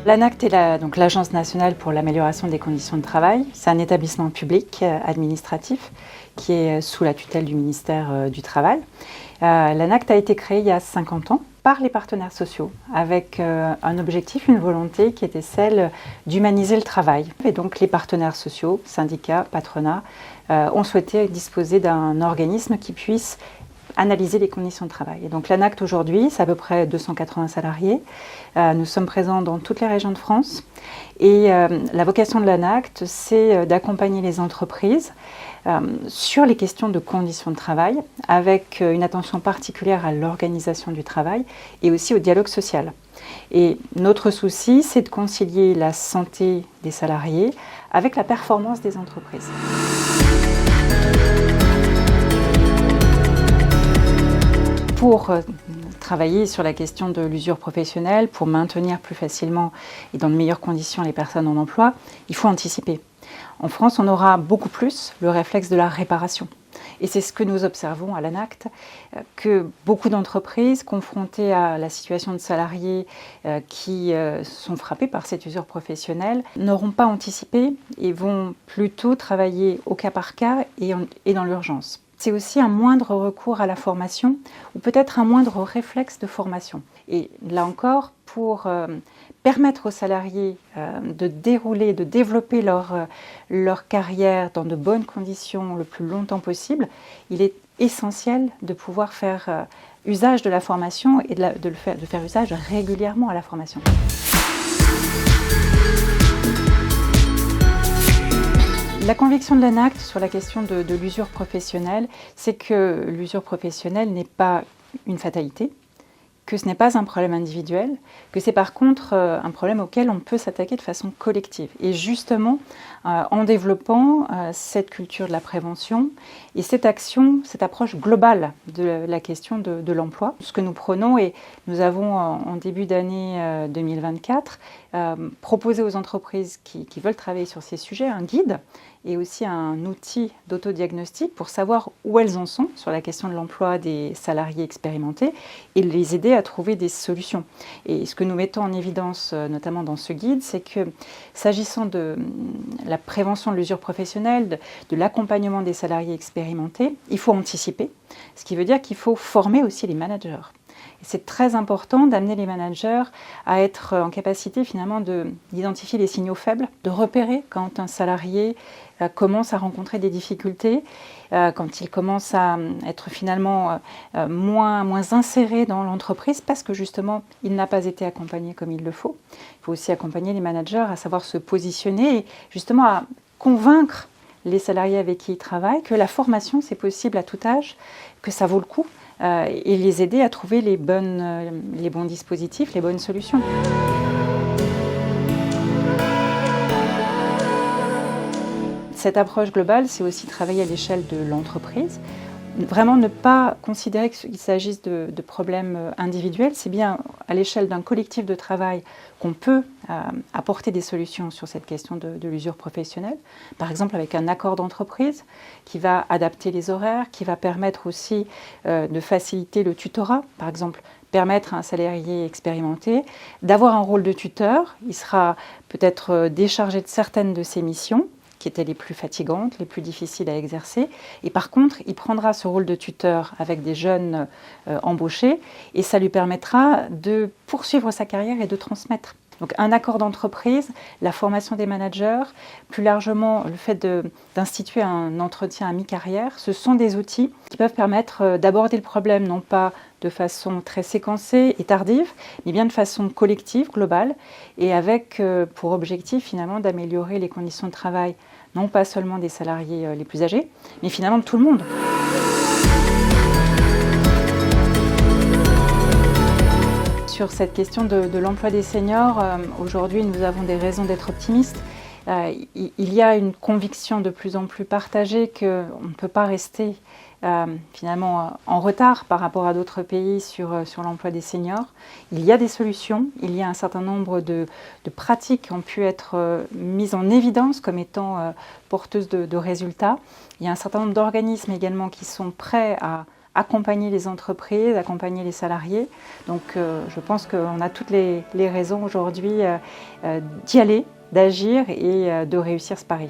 L'ANACT est donc l'Agence nationale pour l'amélioration des conditions de travail. C'est un établissement public administratif qui est sous la tutelle du ministère du Travail. L'ANACT a été créé il y a 50 ans par les partenaires sociaux avec un objectif, une volonté qui était celle d'humaniser le travail. Et donc les partenaires sociaux, syndicats, patronats, ont souhaité disposer d'un organisme qui puisse analyser les conditions de travail. Et donc l'ANACT aujourd'hui, c'est à peu près 280 salariés. Nous sommes présents dans toutes les régions de France. Et la vocation de l'ANACT, c'est d'accompagner les entreprises sur les questions de conditions de travail, avec une attention particulière à l'organisation du travail et aussi au dialogue social. Et notre souci, c'est de concilier la santé des salariés avec la performance des entreprises. Pour travailler sur la question de l'usure professionnelle, pour maintenir plus facilement et dans de meilleures conditions les personnes en emploi, il faut anticiper. En France, on aura beaucoup plus le réflexe de la réparation. Et c'est ce que nous observons à l'ANACT, que beaucoup d'entreprises confrontées à la situation de salariés qui sont frappés par cette usure professionnelle n'auront pas anticipé et vont plutôt travailler au cas par cas et dans l'urgence. C'est aussi un moindre recours à la formation ou peut-être un moindre réflexe de formation. Et là encore, pour permettre aux salariés de dérouler, de développer leur carrière dans de bonnes conditions le plus longtemps possible, il est essentiel de pouvoir faire usage de la formation et de faire usage régulièrement à la formation. La conviction de l'ANACT sur la question de l'usure professionnelle, c'est que l'usure professionnelle n'est pas une fatalité, que ce n'est pas un problème individuel, que c'est par contre un problème auquel on peut s'attaquer de façon collective. Et justement, en développant cette culture de la prévention et cette action, cette approche globale de la question de l'emploi, ce que nous prenons, et nous avons en début d'année 2024 proposé aux entreprises qui veulent travailler sur ces sujets un guide et aussi un outil d'autodiagnostic pour savoir où elles en sont sur la question de l'emploi des salariés expérimentés et les aider à trouver des solutions. Et ce que nous mettons en évidence, notamment dans ce guide, c'est que s'agissant de la prévention de l'usure professionnelle, de l'accompagnement des salariés expérimentés, il faut anticiper, ce qui veut dire qu'il faut former aussi les managers. Et c'est très important d'amener les managers à être en capacité finalement d'identifier les signaux faibles, de repérer quand un salarié commence à rencontrer des difficultés, quand il commence à être finalement moins inséré dans l'entreprise parce que justement il n'a pas été accompagné comme il le faut. Il faut aussi accompagner les managers à savoir se positionner et justement à convaincre les salariés avec qui ils travaillent que la formation c'est possible à tout âge, que ça vaut le coup. Et les aider à trouver les bons dispositifs, les bonnes solutions. Cette approche globale, c'est aussi travailler à l'échelle de l'entreprise. Vraiment ne pas considérer qu'il s'agisse de problèmes individuels, c'est bien à l'échelle d'un collectif de travail qu'on peut apporter des solutions sur cette question de l'usure professionnelle. Par exemple avec un accord d'entreprise qui va adapter les horaires, qui va permettre aussi de faciliter le tutorat. Par exemple, permettre à un salarié expérimenté d'avoir un rôle de tuteur. Il sera peut-être déchargé de certaines de ses missions, qui étaient les plus fatigantes, les plus difficiles à exercer. Et par contre, il prendra ce rôle de tuteur avec des jeunes embauchés et ça lui permettra de poursuivre sa carrière et de transmettre. Donc un accord d'entreprise, la formation des managers, plus largement le fait d'instituer un entretien à mi-carrière, ce sont des outils qui peuvent permettre d'aborder le problème non pas de façon très séquencée et tardive, mais bien de façon collective, globale, et avec pour objectif finalement d'améliorer les conditions de travail, non pas seulement des salariés les plus âgés, mais finalement de tout le monde. Sur cette question de l'emploi des seniors, aujourd'hui nous avons des raisons d'être optimistes. Il y a une conviction de plus en plus partagée qu'on ne peut pas rester finalement en retard par rapport à d'autres pays sur l'emploi des seniors. Il y a des solutions, il y a un certain nombre de pratiques qui ont pu être mises en évidence comme étant porteuses de résultats. Il y a un certain nombre d'organismes également qui sont prêts à accompagner les entreprises, accompagner les salariés. Donc je pense qu'on a toutes les raisons aujourd'hui d'y aller, d'agir et de réussir ce pari.